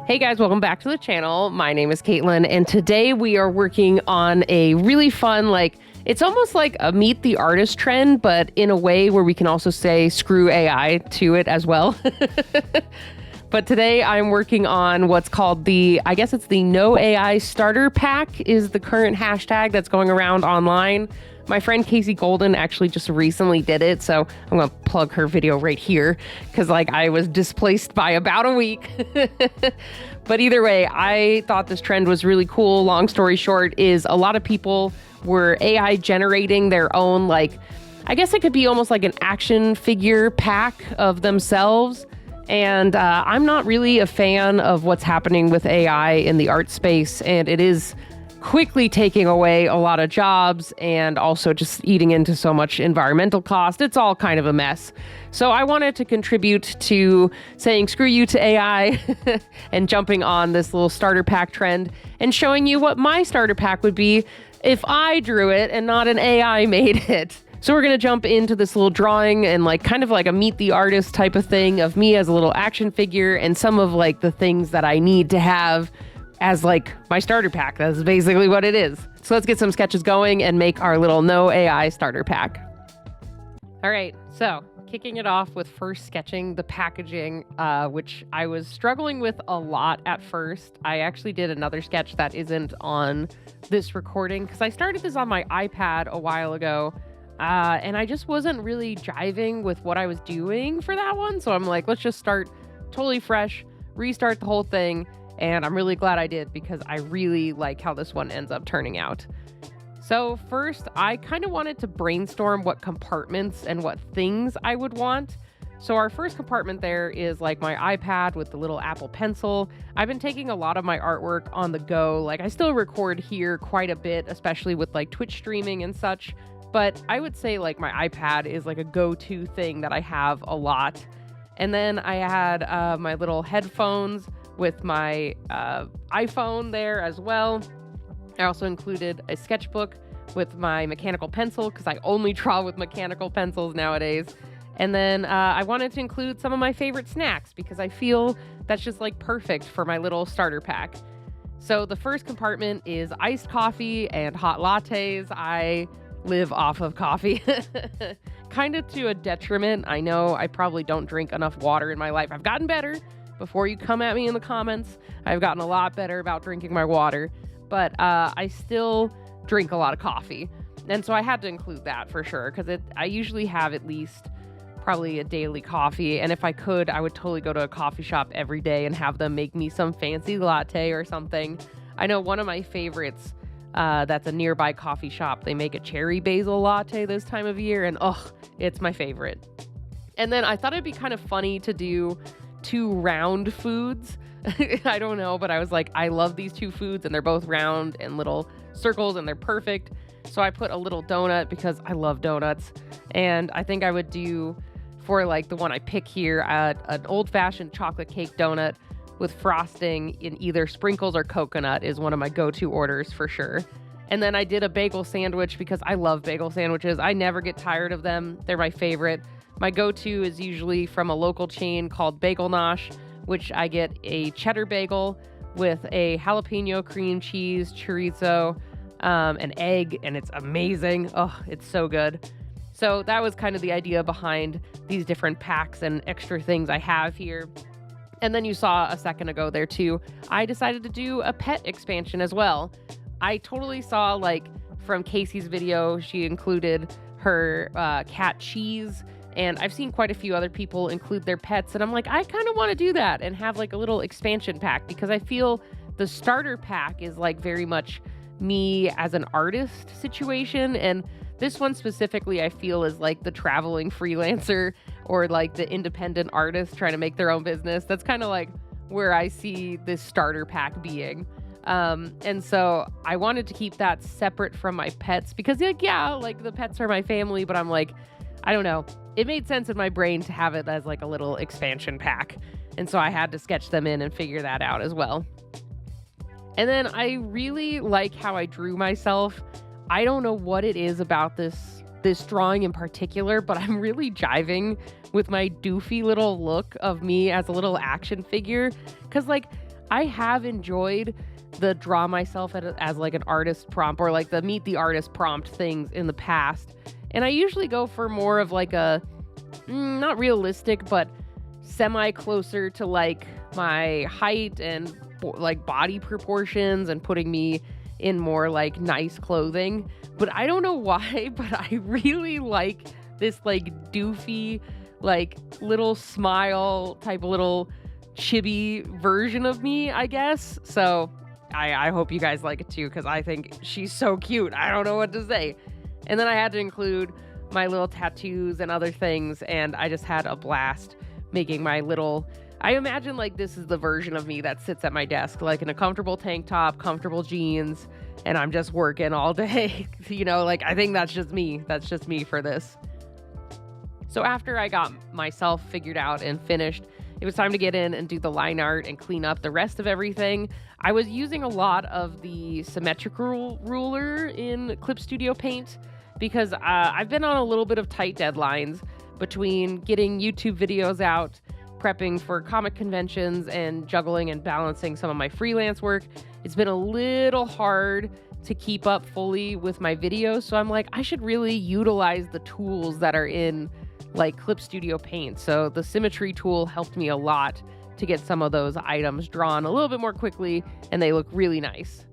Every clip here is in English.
Hey guys, welcome back to the channel. My name is Katelyn, and today we are working on a really fun, it's almost like a meet the artist trend, but in a way where we can also say screw AI to it as well. But today I'm working on what's called I guess it's the No AI Starter Pack is the current hashtag that's going around online. My friend Casey Golden actually just recently did it, so I'm gonna plug her video right here because I was displaced by about a week. But either way, I thought this trend was really cool. Long story short is a lot of people were AI generating their own, I guess it could be almost like an action figure pack of themselves. And I'm not really a fan of what's happening with AI in the art space, and it is quickly taking away a lot of jobs and also just eating into so much environmental cost. It's all kind of a mess. So I wanted to contribute to saying screw you to AI and jumping on this little starter pack trend and showing you what my starter pack would be if I drew it and not an AI made it. So we're going to jump into this little drawing and kind of like a meet the artist type of thing of me as a little action figure and some of the things that I need to have as my starter pack. That's basically what it is. So let's get some sketches going and make our little No AI starter pack. All right, so kicking it off with first sketching the packaging, which I was struggling with a lot at first. I actually did another sketch that isn't on this recording because I started this on my iPad a while ago. And I just wasn't really jiving with what I was doing for that one. So I'm like, let's just start totally fresh, restart the whole thing. And I'm really glad I did because I really like how this one ends up turning out. So first, I kind of wanted to brainstorm what compartments and what things I would want. So our first compartment there is my iPad with the little Apple Pencil. I've been taking a lot of my artwork on the go. I still record here quite a bit, especially with Twitch streaming and such. But I would say my iPad is a go-to thing that I have a lot. And then I had my little headphones with my iPhone there as well. I also included a sketchbook with my mechanical pencil because I only draw with mechanical pencils nowadays. And then I wanted to include some of my favorite snacks because I feel that's just perfect for my little starter pack. So the first compartment is iced coffee and hot lattes. I live off of coffee, kind of to a detriment. I know I probably don't drink enough water in my life. I've gotten better. Before you come at me in the comments, I've gotten a lot better about drinking my water, but I still drink a lot of coffee. And so I had to include that for sure, because I usually have at least probably a daily coffee. And if I could, I would totally go to a coffee shop every day and have them make me some fancy latte or something. I know one of my favorites, that's a nearby coffee shop. They make a cherry basil latte this time of year, and it's my favorite. And then I thought it'd be kind of funny to do 2 round foods. I don't know, but I was I love these 2 foods and they're both round and little circles and they're perfect. So I put a little donut because I love donuts. And I think I would do for the one I pick here, an old-fashioned chocolate cake donut with frosting in either sprinkles or coconut is one of my go-to orders for sure. And then I did a bagel sandwich because I love bagel sandwiches. I never get tired of them. They're my favorite. My go-to is usually from a local chain called Bagel Nosh, which I get a cheddar bagel with a jalapeno cream cheese, chorizo, an egg, and it's amazing. It's so good. So that was kind of the idea behind these different packs and extra things I have here. And then you saw a second ago there too, I decided to do a pet expansion as well. I totally saw from Casey's video, she included her cat Cheese. And I've seen quite a few other people include their pets. And I'm I kind of want to do that and have a little expansion pack because I feel the starter pack is very much me as an artist situation. And this one specifically, I feel is the traveling freelancer or the independent artist trying to make their own business. That's kind of where I see this starter pack being. And so I wanted to keep that separate from my pets because the pets are my family, but I'm I don't know. It made sense in my brain to have it as a little expansion pack. And so I had to sketch them in and figure that out as well. And then I really like how I drew myself. I don't know what it is about this this drawing in particular, but I'm really jiving with my doofy little look of me as a little action figure. Cause like I have enjoyed the draw myself as like an artist prompt or like the meet the artist prompt things in the past. And I usually go for more of like a, not realistic, but semi closer to like my height and like body proportions and putting me in more like nice clothing. But I don't know why, but I really like this like doofy, like little smile type of little chibi version of me, I guess. So I hope you guys like it too, because I think she's so cute. I don't know what to say. And then I had to include my little tattoos and other things, and I just had a blast making my little... I imagine like this is the version of me that sits at my desk, like in a comfortable tank top, comfortable jeans, and I'm just working all day. You know, like I think that's just me. That's just me for this. So after I got myself figured out and finished, it was time to get in and do the line art and clean up the rest of everything. I was using a lot of the symmetrical ruler in Clip Studio Paint because I've been on a little bit of tight deadlines between getting YouTube videos out, prepping for comic conventions, and juggling and balancing some of my freelance work. It's been a little hard to keep up fully with my videos, so I'm like, I should really utilize the tools that are in like Clip Studio Paint. So the symmetry tool helped me a lot to get some of those items drawn a little bit more quickly, and they look really nice.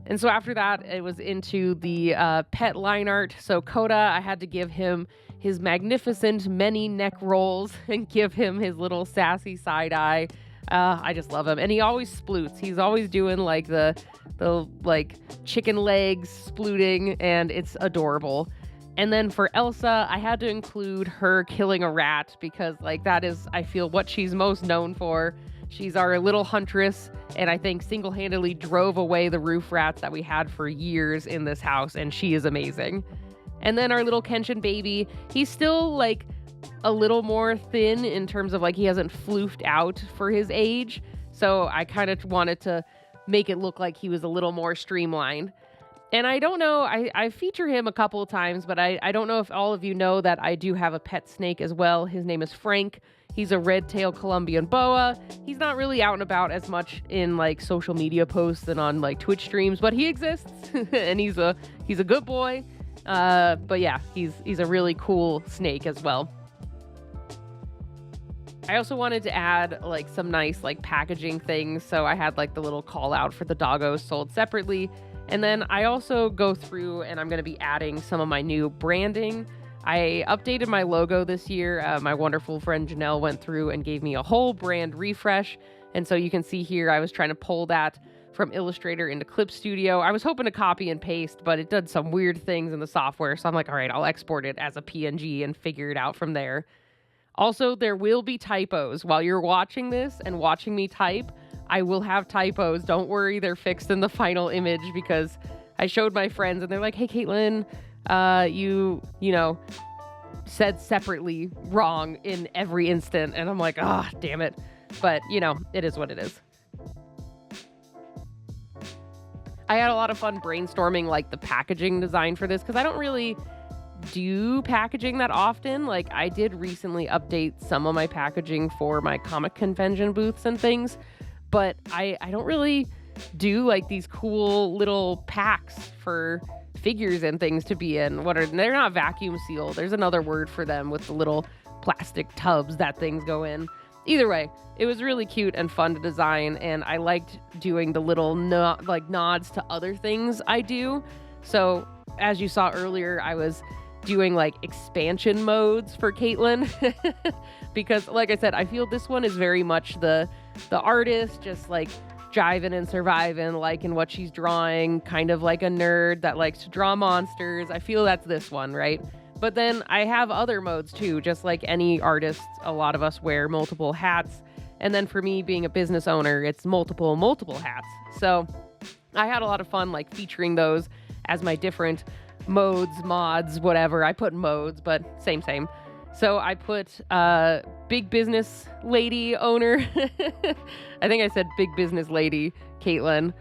And so after that, it was into the pet line art. So Coda, I had to give him his magnificent many neck rolls and give him his little sassy side eye. I just love him. And he always sploots. He's always doing like the like chicken legs splooting, and it's adorable. And then for Elsa, I had to include her killing a rat because like that is, I feel, what she's most known for. She's our little huntress, and I think single-handedly drove away the roof rats that we had for years in this house, and she is amazing. And then our little Kenshin baby, he's still like a little more thin in terms of like he hasn't floofed out for his age. So I kind of wanted to make it look like he was a little more streamlined. And I don't know, I feature him a couple of times, but I don't know if all of you know that I do have a pet snake as well. His name is Frank. He's a red-tailed Colombian boa. He's not really out and about as much in like social media posts and on like Twitch streams, but he exists and he's a good boy. But yeah, he's a really cool snake as well. I also wanted to add like some nice like packaging things. So I had like the little call out for the doggos sold separately. And then I also go through and I'm going to be adding some of my new branding. I updated my logo this year. My wonderful friend Janelle went through and gave me a whole brand refresh. And so you can see here, I was trying to pull that from Illustrator into Clip Studio. I was hoping to copy and paste, but it did some weird things in the software. So I'm like, all right, I'll export it as a PNG and figure it out from there. Also, there will be typos. While you're watching this and watching me type, I will have typos. Don't worry, they're fixed in the final image because I showed my friends and they're like, hey, Katelyn, you know, said separately wrong in every instant. And I'm like, ah, damn it. But, you know, it is what it is. I had a lot of fun brainstorming like the packaging design for this because I don't really do packaging that often. Like I did recently update some of my packaging for my comic convention booths and things, but I don't really do like these cool little packs for figures and things to be in. They're not vacuum sealed. There's another word for them with the little plastic tubs that things go in. Either way, it was really cute and fun to design, and I liked doing the little nods to other things I do. So as you saw earlier, I was doing like expansion modes for Katelyn because like I said, I feel this one is very much the artist just like jiving and surviving, liking what she's drawing, kind of like a nerd that likes to draw monsters. I feel that's this one, right? But then I have other modes too, just like any artist. A lot of us wear multiple hats. And then for me being a business owner, it's multiple hats. So I had a lot of fun like featuring those as my different modes, mods, whatever. I put modes, but same. So I put big business lady owner. I think I said big business lady Katelyn,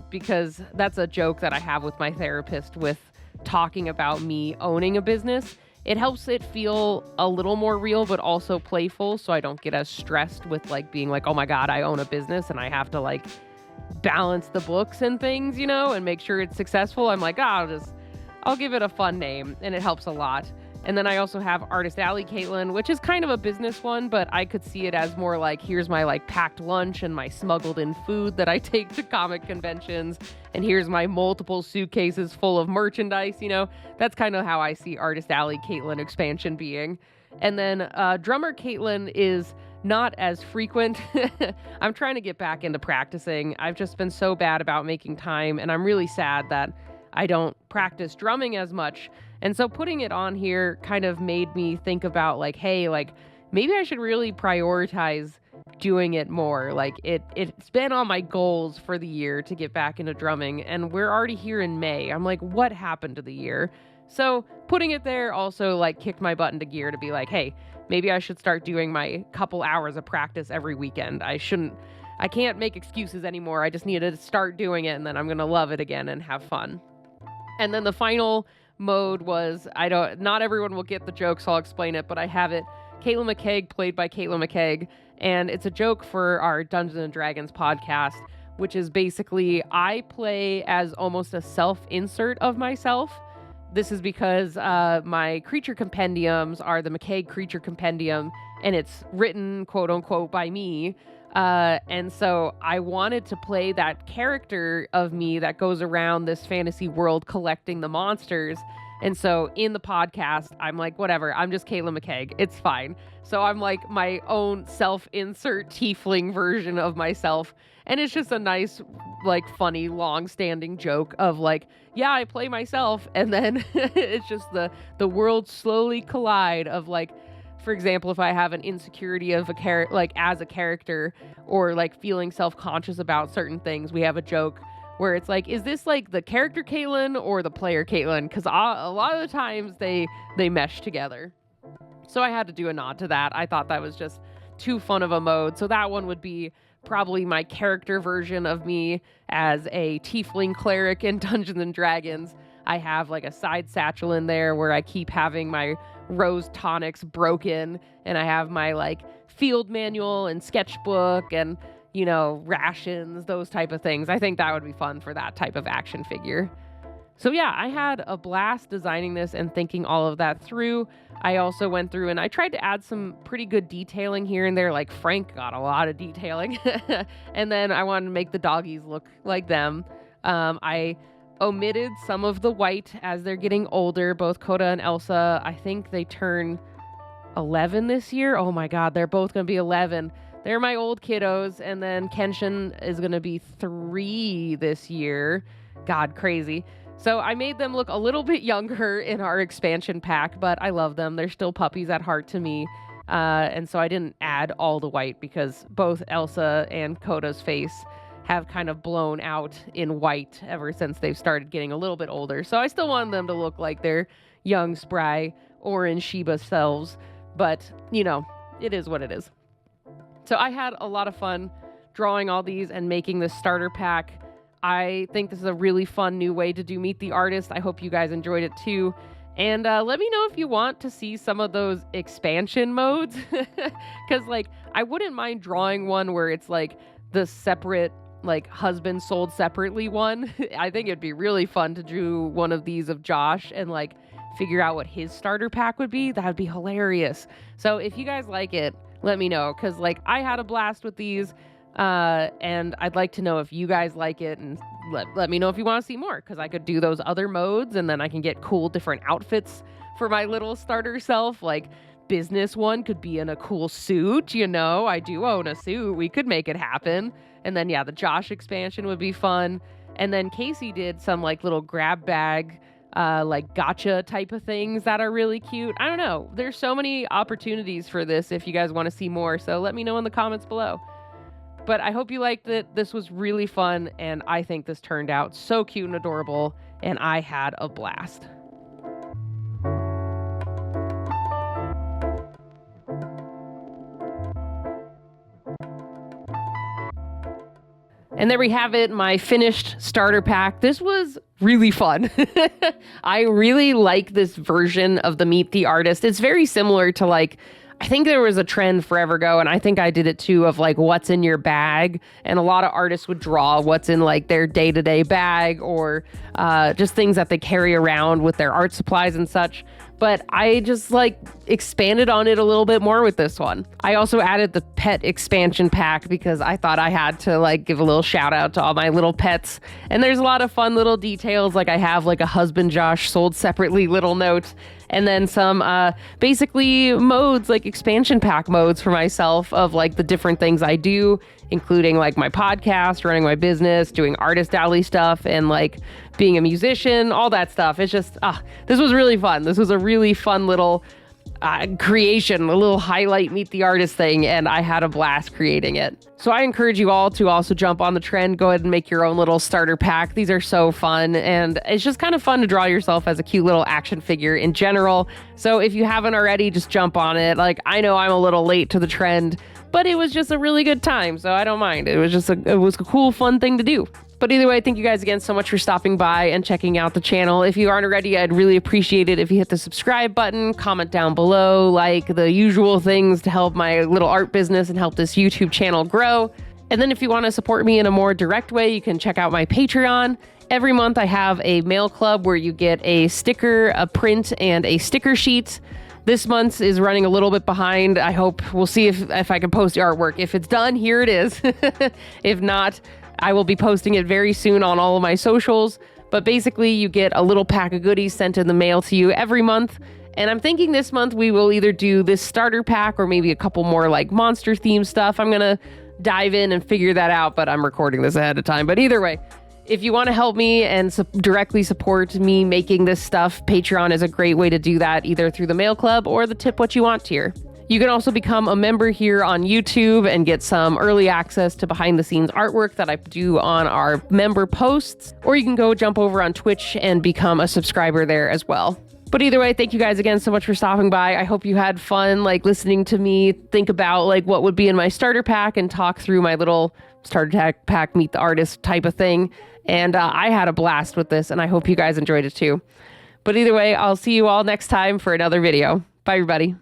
because that's a joke that I have with my therapist with talking about me owning a business. It helps it feel a little more real, but also playful, so I don't get as stressed with like being like, oh my God, I own a business and I have to like balance the books and things, you know, and make sure it's successful. I'm like, I'll give it a fun name, and it helps a lot. And then I also have Artist Alley Katelyn, which is kind of a business one, but I could see it as more like, here's my like packed lunch and my smuggled in food that I take to comic conventions. And here's my multiple suitcases full of merchandise, you know, that's kind of how I see Artist Alley Katelyn expansion being. And then Drummer Katelyn is not as frequent. I'm trying to get back into practicing. I've just been so bad about making time, and I'm really sad that I don't practice drumming as much. And so putting it on here kind of made me think about like, hey, like maybe I should really prioritize doing it more. Like it's been on my goals for the year to get back into drumming, and we're already here in May. I'm like, what happened to the year? So putting it there also like kicked my butt into gear to be like, hey, maybe I should start doing my couple hours of practice every weekend. I can't make excuses anymore. I just need to start doing it, and then I'm going to love it again and have fun. And then the final mode was, not everyone will get the joke, so I'll explain it, but I have it. Katelyn McCaigue played by Katelyn McCaigue, and it's a joke for our Dungeons & Dragons podcast, which is basically I play as almost a self-insert of myself. This is because my creature compendiums are the McCaigue Creature Compendium, and it's written, quote-unquote, by me. And so I wanted to play that character of me that goes around this fantasy world collecting the monsters. And so in the podcast, I'm like, whatever, I'm just Katelyn McCaigue. It's fine. So I'm like my own self-insert tiefling version of myself. And it's just a nice, like, funny, long-standing joke of like, yeah, I play myself. And then it's just the worlds slowly collide of like, for example, if I have an insecurity of as a character, or like feeling self-conscious about certain things, we have a joke where it's like, is this like the character Katelyn or the player Katelyn? Because a lot of the times they mesh together. So I had to do a nod to that. I thought that was just too fun of a mode. So that one would be probably my character version of me as a tiefling cleric in Dungeons and Dragons. I have like a side satchel in there where I keep having my rose tonics broken, and I have my like field manual and sketchbook and, you know, rations, those type of things. I think that would be fun for that type of action figure. So yeah, I had a blast designing this and thinking all of that through. I also went through and I tried to add some pretty good detailing here and there. Like Frank got a lot of detailing. And then I wanted to make the doggies look like them. I omitted some of the white as they're getting older. Both Coda and Elsa, I think they turn 11 this year. Oh my God, they're both going to be 11. They're my old kiddos. And then Kenshin is going to be 3 this year. God, crazy. So I made them look a little bit younger in our expansion pack, but I love them. They're still puppies at heart to me. And so I didn't add all the white because both Elsa and Coda's face have kind of blown out in white ever since they've started getting a little bit older. So I still want them to look like their young, spry, orange Shiba selves. But, you know, it is what it is. So I had a lot of fun drawing all these and making this starter pack. I think this is a really fun new way to do Meet the Artist. I hope you guys enjoyed it too. And let me know if you want to see some of those expansion modes. Because, like, I wouldn't mind drawing one where it's, like, the separate, like, husband sold separately one. I think it'd be really fun to do one of these of Josh and, like, figure out what his starter pack would be. That'd be hilarious. So if you guys like it, let me know. Because, like, I had a blast with these. And I'd like to know if you guys like it, and let me know if you want to see more, because I could do those other modes and then I can get cool different outfits for my little starter self. Like business one could be in a cool suit, you know, I do own a suit. We could make it happen. And then, yeah, the Josh expansion would be fun. And then Casey did some like little grab bag, like gotcha type of things that are really cute. I don't know. There's so many opportunities for this if you guys want to see more. So let me know in the comments below. But I hope you liked it. This was really fun, and I think this turned out so cute and adorable, and I had a blast. And there we have it, my finished starter pack. This was really fun. I really like this version of the Meet the Artist. It's very similar to like, I think there was a trend forever ago, and I think I did it too, of like what's in your bag. And a lot of artists would draw what's in like their day-to-day bag, or just things that they carry around with their art supplies and such. But I just like expanded on it a little bit more with this one. I also added the pet expansion pack because I thought I had to like give a little shout out to all my little pets. And there's a lot of fun little details. Like I have like a husband Josh sold separately little note, and then some basically modes, like expansion pack modes for myself of like the different things I do, including like my podcast, running my business, doing artist alley stuff, and like being a musician, all that stuff. It's just, this was really fun. This was a really fun little creation, a little highlight Meet the Artist thing, and I had a blast creating it. So I encourage you all to also jump on the trend. Go ahead and make your own little starter pack. These are so fun, and it's just kind of fun to draw yourself as a cute little action figure in general. So if you haven't already, just jump on it. Like, I know I'm a little late to the trend, but it was just a really good time, so I don't mind. It was a cool, fun thing to do. But either way, thank you guys again so much for stopping by and checking out the channel. If you aren't already, I'd really appreciate it if you hit the subscribe button, comment down below, like the usual things to help my little art business and help this YouTube channel grow. And then if you want to support me in a more direct way, you can check out my Patreon. Every month I have a mail club where you get a sticker, a print, and a sticker sheet. This month's is running a little bit behind. I hope we'll see if I can post the artwork. If it's done, here it is. If not, I will be posting it very soon on all of my socials. But basically, you get a little pack of goodies sent in the mail to you every month. And I'm thinking this month we will either do this starter pack or maybe a couple more like monster themed stuff. I'm going to dive in and figure that out, but I'm recording this ahead of time. But either way, if you want to help me and directly support me making this stuff, Patreon is a great way to do that, either through the mail club or the Tip What You Want tier. You can also become a member here on YouTube and get some early access to behind the scenes artwork that I do on our member posts, or you can go jump over on Twitch and become a subscriber there as well. But either way, thank you guys again so much for stopping by. I hope you had fun like listening to me think about like what would be in my starter pack and talk through my little starter pack Meet the Artist type of thing. And I had a blast with this, and I hope you guys enjoyed it too. But either way, I'll see you all next time for another video. Bye, everybody.